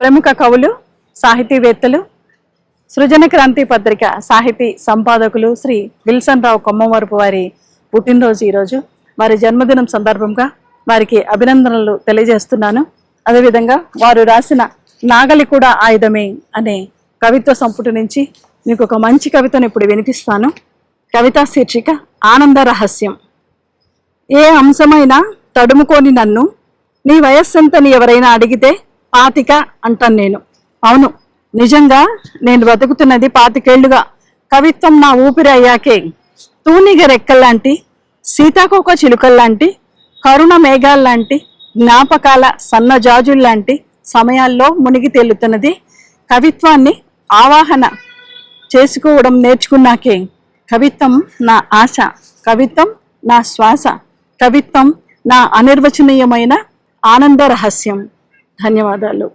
ప్రముఖ కవులు, సాహితీవేత్తలు, సృజన క్రాంతి పత్రిక సాహితీ సంపాదకులు శ్రీ విల్సన్ రావు కొమ్మవరపు వారి పుట్టినరోజు ఈరోజు. వారి జన్మదినం సందర్భంగా వారికి అభినందనలు తెలియజేస్తున్నాను. అదేవిధంగా వారు రాసిన నాగలి కూడా ఆయుధమే అనే కవిత్వ సంపుటి నుంచి మీకు ఒక మంచి కవితను ఇప్పుడు వినిపిస్తాను. కవితా శీర్షిక ఆనంద రహస్యం. ఏ అంశమైనా తడుముకొని నన్ను, నీ వయస్సెంతని ఎవరైనా అడిగితే 25 అంటాను నేను. అవును, నిజంగా నేను బతుకుతున్నది 25 ఏళ్లుగా. కవిత్వం నా ఊపిరి అయ్యాకే తూనిగ రెక్కల్లాంటి, సీతాకోక చిలుకల్లాంటి, కరుణ మేఘాల్లాంటి, జ్ఞాపకాల సన్నజాజుల్లాంటి సమయాల్లో మునిగి తేలుతున్నది. కవిత్వాన్ని ఆవాహన చేసుకోవడం నేర్చుకున్నాకే కవిత్వం నా ఆశ, కవిత్వం నా శ్వాస, కవిత్వం నా అనిర్వచనీయమైన ఆనంద రహస్యం. ధన్యవాదాలు.